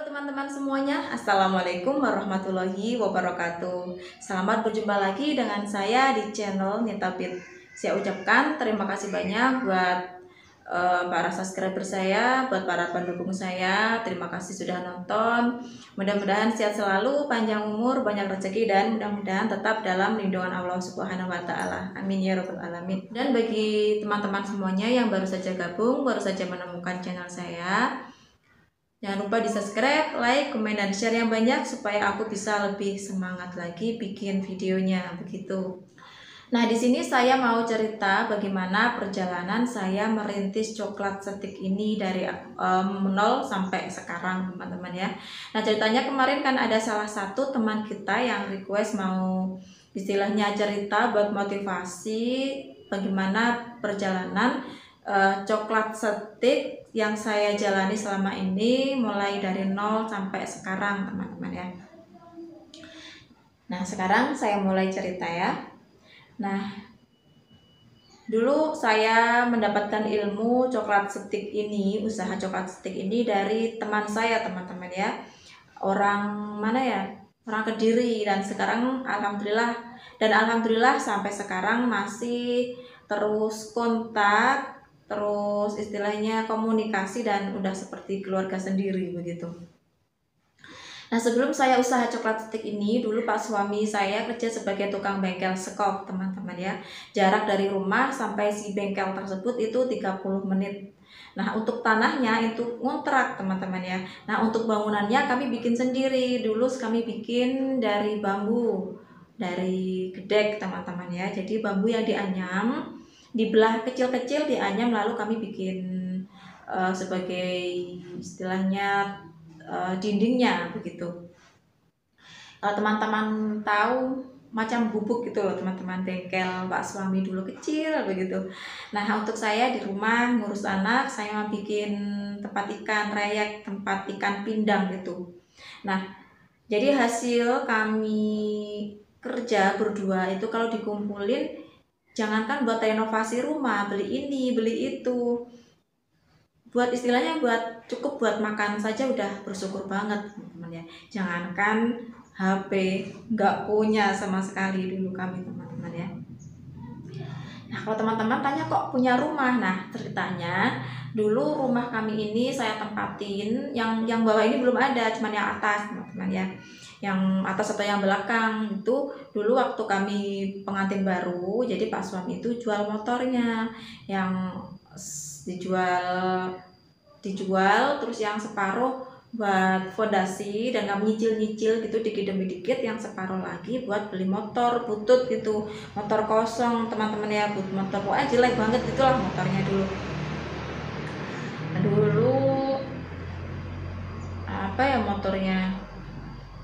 teman-teman semuanya, Assalamualaikum warahmatullahi wabarakatuh. Selamat berjumpa lagi dengan saya di channel Nita Pit. Saya ucapkan terima kasih banyak buat para subscriber saya, buat para pendukung saya. Terima kasih sudah nonton. Mudah-mudahan sehat selalu, panjang umur, banyak rezeki, dan mudah-mudahan tetap dalam lindungan Allah Subhanahu wa Ta'ala. Amin ya Rabbal 'Alamin. Dan bagi teman-teman semuanya yang baru saja gabung, baru saja menemukan channel saya, jangan lupa di subscribe, like, komen, dan share yang banyak supaya aku bisa lebih semangat lagi bikin videonya begitu. Nah, di sini saya mau cerita bagaimana perjalanan saya merintis coklat setik ini dari nol sampai sekarang, teman-teman ya. Nah, ceritanya kemarin kan ada salah satu teman kita yang request mau istilahnya cerita buat motivasi bagaimana perjalanan coklat setik yang saya jalani selama ini mulai dari nol sampai sekarang, teman-teman ya. Nah, sekarang saya mulai cerita ya. Nah, dulu saya mendapatkan ilmu coklat setik ini, usaha coklat setik ini dari teman saya, teman-teman ya. Orang mana ya? Orang Kediri, dan sekarang alhamdulillah sampai sekarang masih terus kontak, terus istilahnya komunikasi, dan udah seperti keluarga sendiri begitu. Nah, sebelum saya usaha coklat setik ini, dulu Pak suami saya kerja sebagai tukang bengkel sekop, teman-teman ya. Jarak dari rumah sampai si bengkel tersebut itu 30 menit. Nah, untuk tanahnya itu ngontrak, teman-teman ya. Nah, untuk bangunannya kami bikin sendiri. Dulu kami bikin dari bambu, dari gedek, teman-teman ya. Jadi bambu yang dianyam, dibelah kecil-kecil, dianyam, lalu kami bikin sebagai istilahnya dindingnya begitu. Kalau teman-teman tahu macam bubuk gitu loh, teman-teman, bengkel Pak suami dulu kecil begitu. Nah, untuk saya di rumah ngurus anak, saya mau bikin tempat ikan reyek, tempat ikan pindang gitu. Nah, jadi hasil kami kerja berdua itu kalau dikumpulin, jangankan buat renovasi rumah, beli ini, beli itu, buat istilahnya cukup buat makan saja udah bersyukur banget, teman-teman ya. Jangankan HP, nggak punya sama sekali dulu kami, teman-teman ya. Nah, kalau teman-teman tanya kok punya rumah, nah ceritanya dulu rumah kami ini saya tempatin, yang bawah ini belum ada, cuman yang atas, teman-teman ya. Yang atas atau yang belakang itu dulu waktu kami pengantin baru, jadi Pak suami itu jual motornya, yang dijual terus yang separuh buat fondasi, dan kami nyicil gitu dikit demi dikit, yang separuh lagi buat beli motor butut gitu, motor kosong, teman-teman ya, motor pokoknya jelek banget gitulah motornya dulu. Apa ya motornya,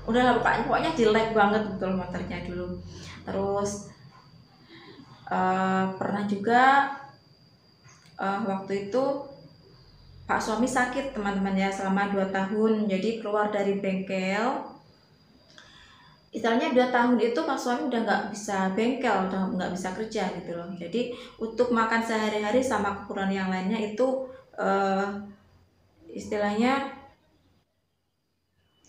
udahlah pokoknya jelek banget betul motornya dulu. Terus pernah juga waktu itu Pak suami sakit, teman-teman ya, selama 2 tahun. Jadi keluar dari bengkel, istilahnya 2 tahun itu Pak suami udah nggak bisa bengkel, udah nggak bisa kerja gitu loh. Jadi untuk makan sehari-hari sama keperluan yang lainnya itu istilahnya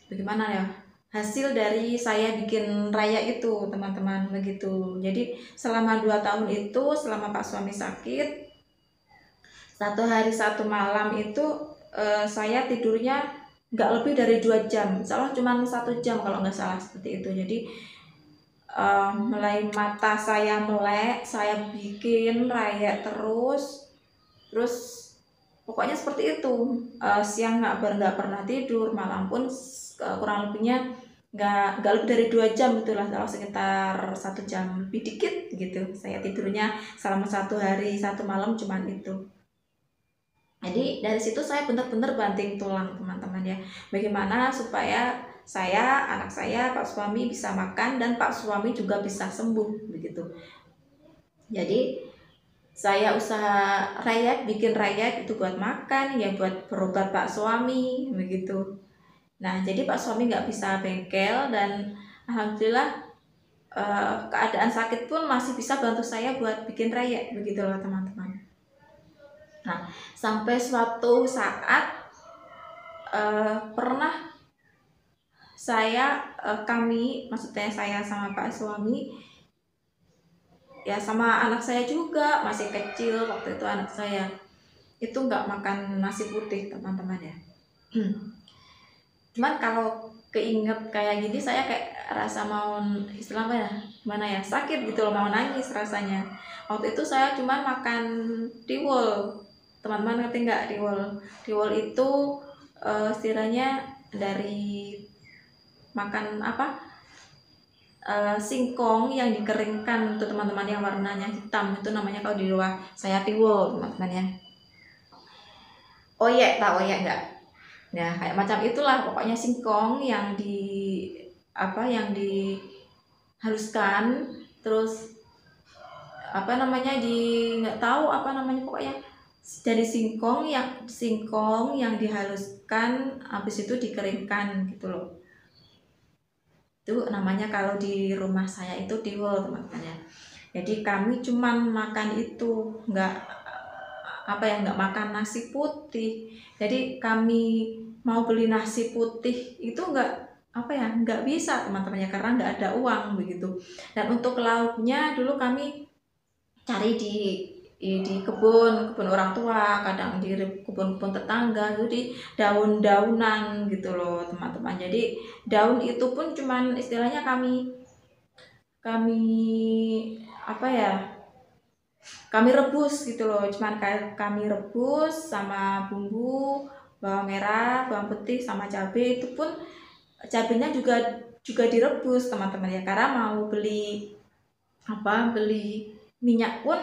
bagaimana ya, hasil dari saya bikin raya itu, teman-teman, begitu. Jadi selama 2 tahun itu, selama Pak suami sakit, 1 hari 1 malam itu saya tidurnya nggak lebih dari 2 jam, salah cuma 1 jam kalau nggak salah, seperti itu. Jadi mulai mata saya melek, saya bikin raya terus pokoknya seperti itu. Siang nggak pernah tidur, malam pun kurang lebihnya nggak lebih dari 2 jam itulah, kalau sekitar 1 jam lebih dikit gitu saya tidurnya selama 1 hari 1 malam, cuman itu. Jadi dari situ saya benar-benar banting tulang, teman-teman ya, bagaimana supaya saya, anak saya, Pak suami bisa makan, dan Pak suami juga bisa sembuh begitu. Jadi saya usaha rayat, bikin rayat itu buat makan ya, buat berobat Pak suami begitu. Nah, jadi Pak suami nggak bisa bengkel, dan alhamdulillah keadaan sakit pun masih bisa bantu saya buat bikin rayat begitu loh, teman-teman. Nah, sampai suatu saat pernah kami, maksudnya saya sama Pak suami, ya sama anak saya juga masih kecil waktu itu, anak saya itu nggak makan nasi putih teman-teman ya. Cuman kalau keinget kayak gini saya kayak rasa mau istilahnya ya, gimana ya, sakit gitu loh, mau nangis rasanya. Waktu itu saya cuman makan tiwul, teman-teman ngerti nggak tiwul? Tiwul itu istilahnya dari makan apa, singkong yang dikeringkan tuh teman-teman, yang warnanya hitam itu namanya kalau di luar saya tiwul teman-teman ya. Oyek, tahu oyek nggak? Nah, kayak macam itulah pokoknya singkong yang yang dihaluskan, terus apa namanya, nggak tahu apa namanya, pokoknya dari singkong yang dihaluskan, habis itu dikeringkan gitu loh. Itu namanya kalau di rumah saya itu tiwul teman-teman ya. Jadi kami cuman makan itu, nggak makan nasi putih. Jadi kami mau beli nasi putih itu nggak bisa teman-teman ya, karena nggak ada uang begitu. Dan untuk lauknya dulu kami cari di kebun orang tua, kadang di kebun-kebun tetangga, itu di daun-daunan gitu loh teman-teman. Jadi daun itu pun cuman istilahnya kami apa ya, kami rebus gitu loh, cuman kayak kami rebus sama bumbu bawang merah, bawang putih sama cabai, itu pun cabenya juga direbus teman-teman ya, karena mau beli minyak pun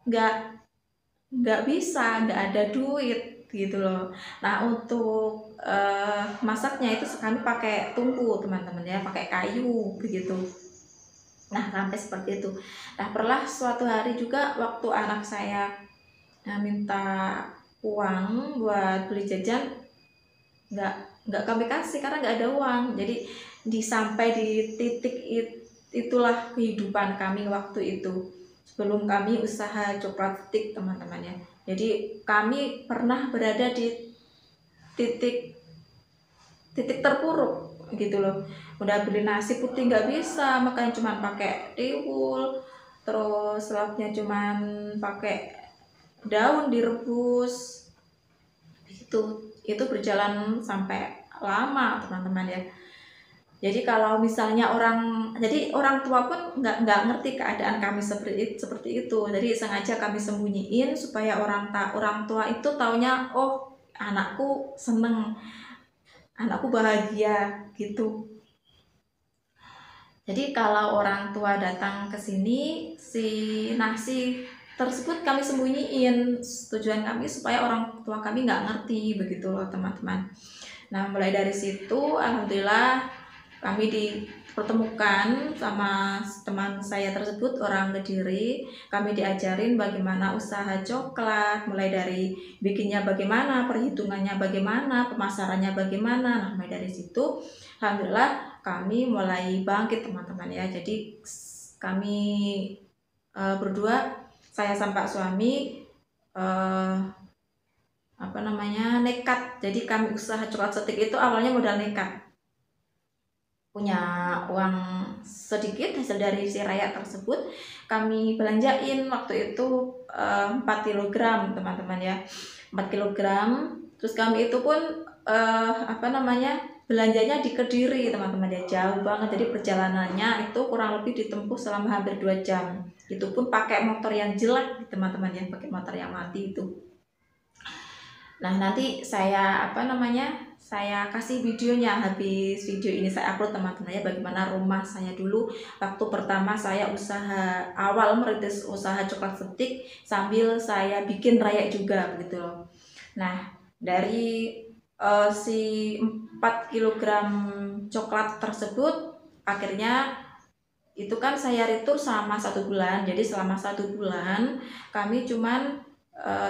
nggak bisa, nggak ada duit gitu loh. Nah untuk masaknya itu kami pakai tungku teman-teman ya, pakai kayu begitu. Nah sampai seperti itu. Nah pernah suatu hari juga waktu anak saya minta uang buat beli jajan, nggak kami kasih karena nggak ada uang. Jadi sampai di titik itulah kehidupan kami waktu itu, sebelum kami usaha coklat stick teman-teman ya. Jadi kami pernah berada di titik terpuruk gitu loh. Udah beli nasi putih nggak bisa, makanya cuma pakai tiwul, terus lauknya cuma pakai daun direbus. Itu berjalan sampai lama teman-teman ya. Jadi kalau misalnya orang tua pun nggak ngerti keadaan kami seperti itu. Jadi sengaja kami sembunyiin supaya orang tua itu taunya, oh anakku seneng, anakku bahagia gitu. Jadi kalau orang tua datang ke sini, si nasi tersebut kami sembunyiin. Tujuan kami supaya orang tua kami nggak ngerti begitu loh teman-teman. Nah mulai dari situ alhamdulillah kami dipertemukan sama teman saya tersebut, orang Kediri. Kami diajarin bagaimana usaha coklat, mulai dari bikinnya bagaimana, perhitungannya bagaimana, pemasarannya bagaimana. Nah mulai dari situ alhamdulillah kami mulai bangkit teman-teman ya. Jadi kami berdua, saya sama Pak suami nekat. Jadi kami usaha coklat setik itu awalnya modal nekat, punya uang sedikit hasil dari si raya tersebut, kami belanjain waktu itu 4 kg teman-teman ya, 4 kg. Terus kami itu pun belanjanya di Kediri teman-teman ya, jauh banget. Jadi perjalanannya itu kurang lebih ditempuh selama hampir 2 jam. Itu pun pakai motor yang jelek teman-teman ya, pakai motor yang mati itu. Nah nanti saya saya kasih videonya, habis video ini saya upload teman-teman ya, bagaimana rumah saya dulu waktu pertama saya awal merintis usaha coklat setik sambil saya bikin raya juga begitu loh. Nah dari si 4 kg coklat tersebut akhirnya itu kan saya retur selama 1 bulan. Jadi selama 1 bulan kami cuman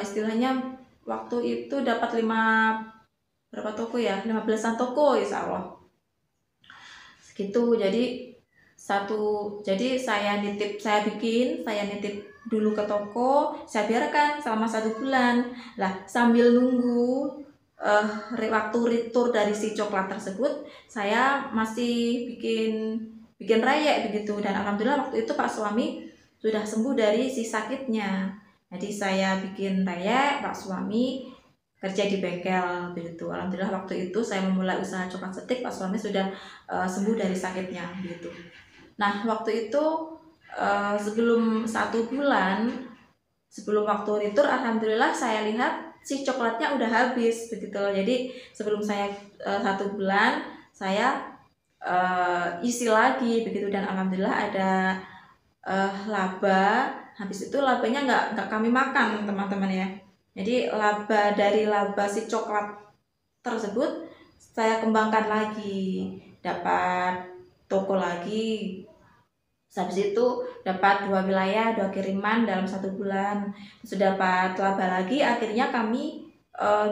istilahnya waktu itu dapat 15-an toko insya Allah segitu. Jadi saya nitip dulu ke toko, saya biarkan selama 1 bulan lah sambil nunggu waktu retur dari si coklat tersebut, saya masih bikin rayek begitu, dan alhamdulillah waktu itu Pak suami sudah sembuh dari si sakitnya. Jadi saya bikin rayek, Pak suami kerja di bengkel begitu. Alhamdulillah waktu itu saya memulai usaha coklat setik, Pak suami sudah sembuh dari sakitnya begitu. Nah waktu itu sebelum 1 bulan sebelum waktu retur, alhamdulillah saya lihat si coklatnya udah habis begitu loh. Jadi sebelum saya 1 bulan saya isi lagi begitu, dan alhamdulillah ada laba. Habis itu labanya nggak kami makan teman-teman ya. Jadi dari laba si coklat tersebut saya kembangkan lagi, dapat toko lagi. Habis itu dapat 2 wilayah, 2 kiriman dalam 1 bulan. Sudah dapat laba lagi, akhirnya kami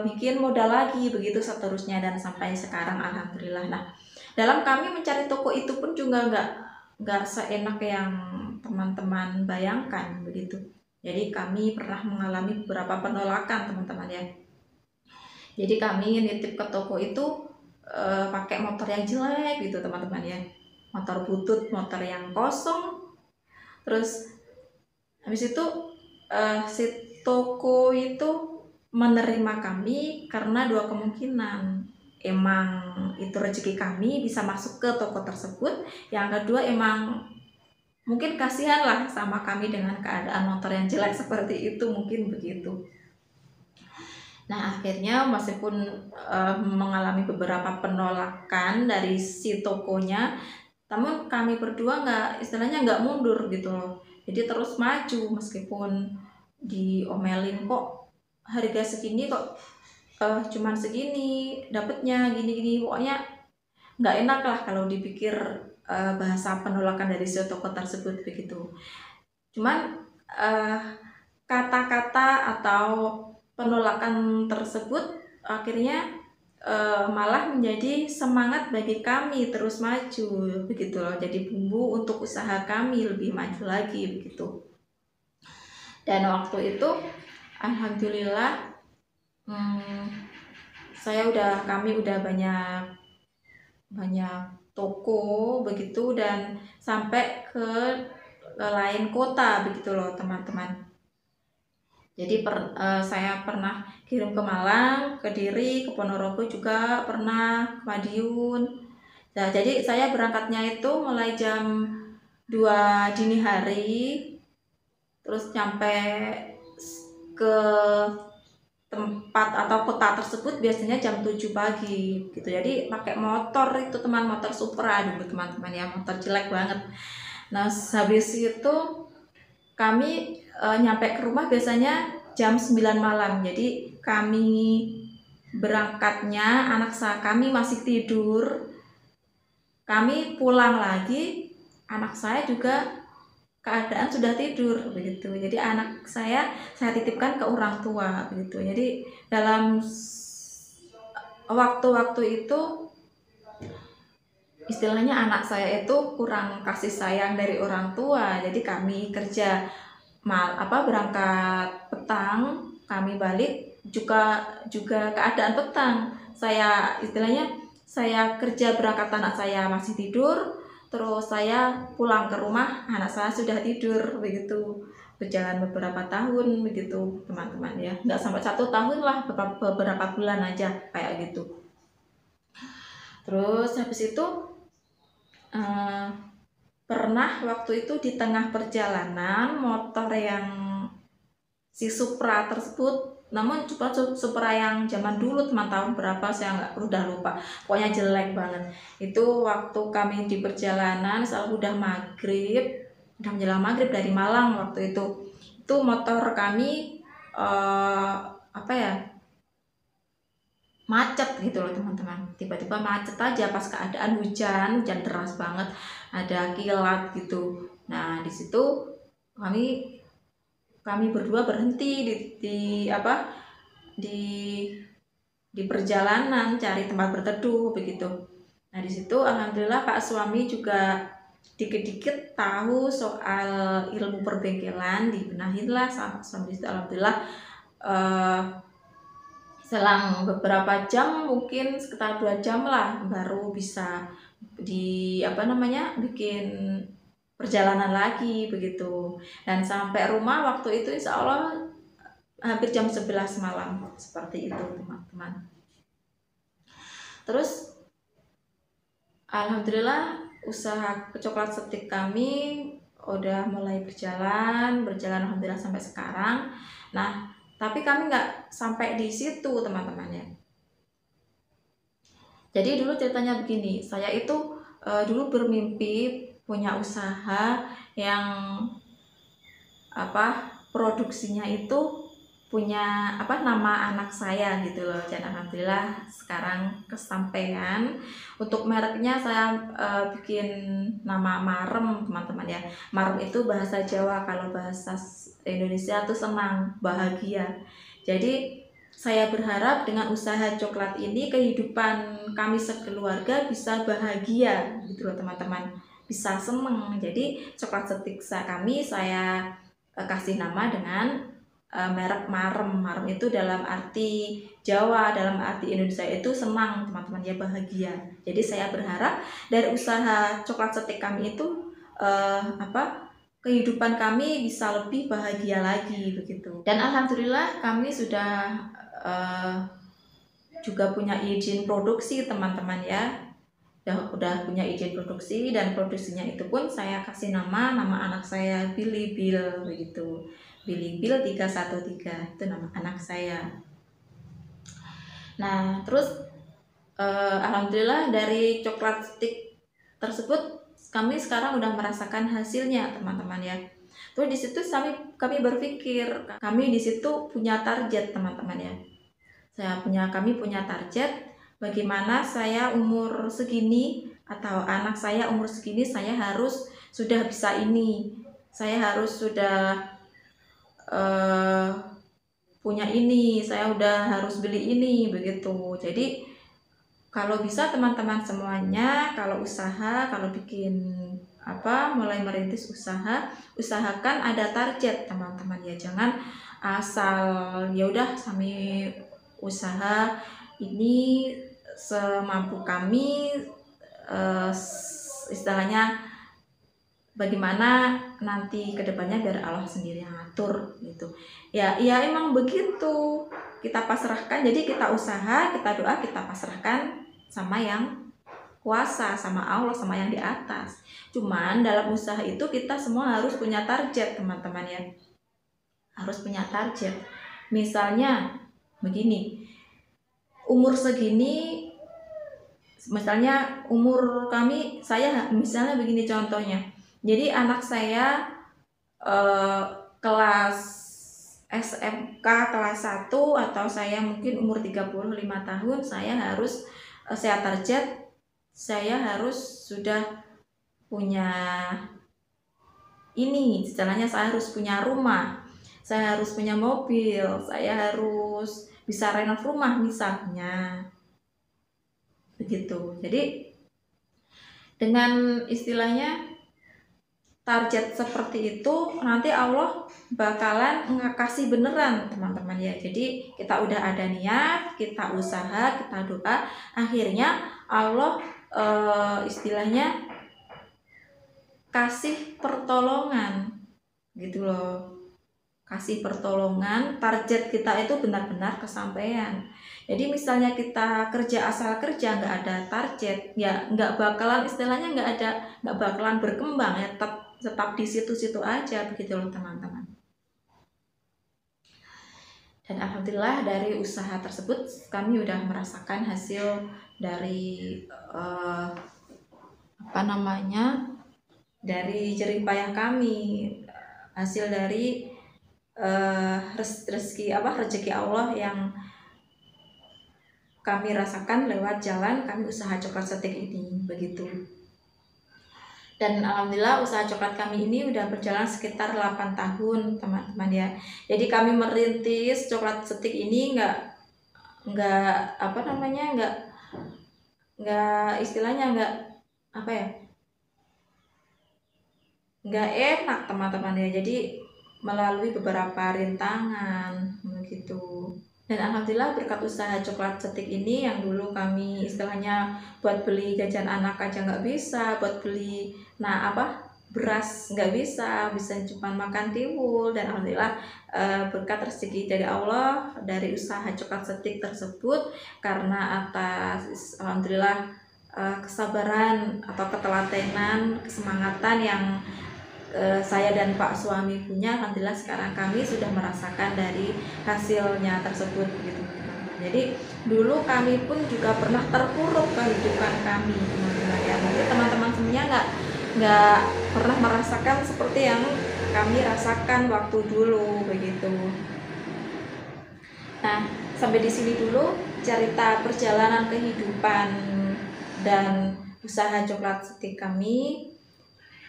bikin modal lagi, begitu seterusnya, dan sampai sekarang alhamdulillah. Nah, dalam kami mencari toko itu pun juga nggak seenak yang teman-teman bayangkan begitu. Jadi kami pernah mengalami beberapa penolakan teman-teman ya. Jadi kami nitip ke toko itu pakai motor yang jelek gitu teman-teman ya, motor butut, motor yang kosong. Terus habis itu si toko itu menerima kami karena 2 kemungkinan. Emang itu rezeki kami bisa masuk ke toko tersebut. Yang kedua emang mungkin kasihan lah sama kami dengan keadaan motor yang jelek seperti itu, mungkin begitu. Nah akhirnya meskipun mengalami beberapa penolakan dari si tokonya, namun kami berdua nggak mundur gitu loh. Jadi terus maju meskipun diomelin, kok harga segini kok cuman segini dapatnya gini-gini, pokoknya nggak enak lah kalau dipikir bahasa penolakan dari si toko tersebut begitu. Cuman kata-kata atau penolakan tersebut akhirnya malah menjadi semangat bagi kami terus maju begitu loh. Jadi bumbu untuk usaha kami lebih maju lagi begitu. Dan waktu itu alhamdulillah kami udah banyak toko begitu, dan sampai ke lain kota begitu loh teman-teman. Jadi saya pernah kirim ke Malang, ke Kediri, ke Ponorogo juga pernah, ke Madiun. Nah, jadi saya berangkatnya itu mulai jam 2 dini hari, terus nyampe ke tempat atau kota tersebut biasanya jam 7 pagi gitu. Jadi pakai motor itu motor Supra dulu teman-teman ya, motor jelek banget. Nah, habis itu kami nyampe ke rumah biasanya jam 9 malam. Jadi kami berangkatnya kami masih tidur. Kami pulang lagi, anak saya juga keadaan sudah tidur begitu. Jadi anak saya titipkan ke orang tua begitu. Jadi dalam waktu-waktu itu istilahnya anak saya itu kurang kasih sayang dari orang tua. Jadi kami kerja berangkat petang, kami balik juga keadaan petang. Saya kerja berangkat, anak saya masih tidur, terus saya pulang ke rumah, anak saya sudah tidur begitu. Berjalan beberapa tahun begitu teman-teman ya, nggak sampai 1 tahun lah, beberapa bulan aja kayak gitu. Terus habis itu pernah waktu itu di tengah perjalanan motor yang si Supra tersebut, namun Supra yang zaman dulu teman, tahun berapa saya udah lupa, pokoknya jelek banget. Itu waktu kami di perjalanan udah menjelang maghrib dari Malang waktu itu motor kami macet gitu loh teman-teman. Tiba-tiba macet aja pas keadaan hujan deras banget, ada kilat gitu. Nah di situ kami berdua berhenti di perjalanan cari tempat berteduh begitu. Nah di situ alhamdulillah Pak suami juga dikit-dikit tahu soal ilmu perbengkelan, dibenahin lah sama suami. Alhamdulillah Selang beberapa jam, mungkin sekitar 2 jam lah, baru bisa bikin perjalanan lagi begitu. Dan sampai rumah waktu itu insya Allah hampir jam 11 malam, seperti itu teman-teman. Terus alhamdulillah usaha coklat setik kami udah mulai berjalan alhamdulillah sampai sekarang. Nah, tapi kami nggak sampai di situ teman-teman ya. Jadi dulu ceritanya begini, saya itu dulu bermimpi punya usaha yang produksinya itu punya nama anak saya gitu loh. Dan alhamdulillah sekarang kesampaian. Untuk mereknya saya bikin nama Marem teman-teman ya. Marem itu bahasa Jawa, kalau bahasa Indonesia tuh senang, bahagia. Jadi saya berharap dengan usaha coklat ini kehidupan kami sekeluarga bisa bahagia gitu loh teman-teman, bisa seneng. Jadi coklat setik kami saya kasih nama dengan merek Marem. Marem itu dalam arti Jawa, dalam arti Indonesia itu senang teman-teman ya, bahagia. Jadi saya berharap dari usaha coklat setik kami itu kehidupan kami bisa lebih bahagia lagi begitu. Dan alhamdulillah kami sudah juga punya izin produksi teman-teman ya. Udah punya izin produksi, dan produksinya itu pun saya kasih nama anak saya Billy Bill begitu. Billy Bill 313 itu nama anak saya. Nah, terus alhamdulillah dari coklat stick tersebut kami sekarang udah merasakan hasilnya teman-teman ya. Terus di situ kami berpikir, kami di situ punya target teman-teman ya. Kami punya target, bagaimana saya umur segini atau anak saya umur segini saya harus sudah bisa ini, saya harus sudah punya ini, saya udah harus beli ini begitu. Jadi kalau bisa teman-teman semuanya, kalau usaha, kalau bikin mulai merintis usaha, usahakan ada target teman-teman ya. Jangan asal ya udah kami usaha ini semampu kami, istilahnya bagaimana nanti kedepannya biar Allah sendiri yang ngatur gitu ya. Emang begitu, kita pasrahkan. Jadi kita usaha, kita doa, kita pasrahkan sama yang kuasa, sama Allah, sama yang di atas. Cuman dalam usaha itu kita semua harus punya target teman-teman ya, harus punya target. Misalnya begini, umur segini, misalnya umur kami, saya misalnya begini contohnya. Jadi anak saya kelas SMK kelas 1, atau saya mungkin umur 35 tahun, saya target saya harus sudah punya ini, istilahnya saya harus punya rumah, saya harus punya mobil, saya harus bisa renov rumah misalnya begitu. Jadi dengan istilahnya target seperti itu, nanti Allah bakalan ngekasih beneran teman-teman ya. Jadi kita udah ada niat, kita usaha, kita doa, akhirnya Allah istilahnya kasih pertolongan gitu loh, kasih pertolongan. Target kita itu benar-benar kesampaian. Jadi misalnya kita kerja asal kerja, nggak ada target ya, nggak bakalan istilahnya nggak bakalan berkembang ya, tetap di situ-situ aja begitu loh teman-teman. Dan alhamdulillah dari usaha tersebut kami udah merasakan hasil dari dari jerih payah kami, hasil dari rezeki Allah yang kami rasakan lewat jalan kami usaha coklat setik ini begitu. Dan alhamdulillah usaha coklat kami ini udah berjalan sekitar 8 tahun teman-teman ya. Jadi kami merintis coklat setik ini nggak enak teman-teman ya. Jadi melalui beberapa rintangan begitu. Dan alhamdulillah berkat usaha coklat setik ini yang dulu kami istilahnya buat beli jajan anak aja nggak bisa, buat beli beras nggak bisa, bisa cuma makan tiwul. Dan alhamdulillah berkat rezeki dari Allah dari usaha coklat setik tersebut, karena atas alhamdulillah kesabaran atau ketelatenan, kesemangatan yang saya dan Pak suami punya, alhamdulillah sekarang kami sudah merasakan dari hasilnya tersebut gitu. Jadi dulu kami pun juga pernah terpuruk kehidupan kami, teman-teman ya. Mungkin teman-teman semuanya nggak pernah merasakan seperti yang kami rasakan waktu dulu begitu. Nah, sampai di sini dulu cerita perjalanan kehidupan dan usaha coklat setik kami.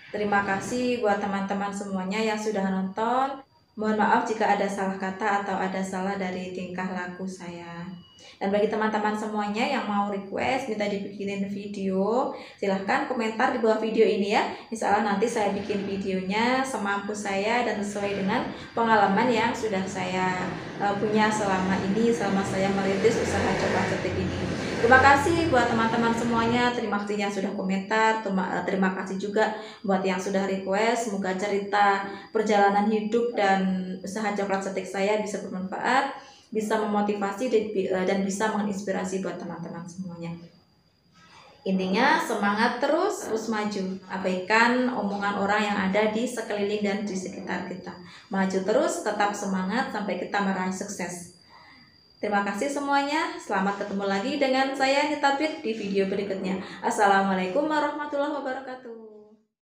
Terima kasih buat teman-teman semuanya yang sudah nonton. Mohon maaf jika ada salah kata atau ada salah dari tingkah laku saya. Dan bagi teman-teman semuanya yang mau request minta dibikinin video, silahkan komentar di bawah video ini ya. Insya Allah nanti saya bikin videonya semampu saya dan sesuai dengan pengalaman yang sudah saya punya selama saya merintis usaha coklat setik ini. Terima kasih buat teman-teman semuanya. Terima kasih yang sudah komentar. Terima kasih juga buat yang sudah request. Semoga cerita perjalanan hidup dan usaha coklat setik saya bisa bermanfaat, bisa memotivasi dan bisa menginspirasi buat teman-teman semuanya. Intinya semangat terus maju. Abaikan omongan orang yang ada di sekeliling dan di sekitar kita. Maju terus, tetap semangat sampai kita meraih sukses. Terima kasih semuanya. Selamat ketemu lagi dengan saya Nita Bit di video berikutnya. Assalamualaikum warahmatullahi wabarakatuh.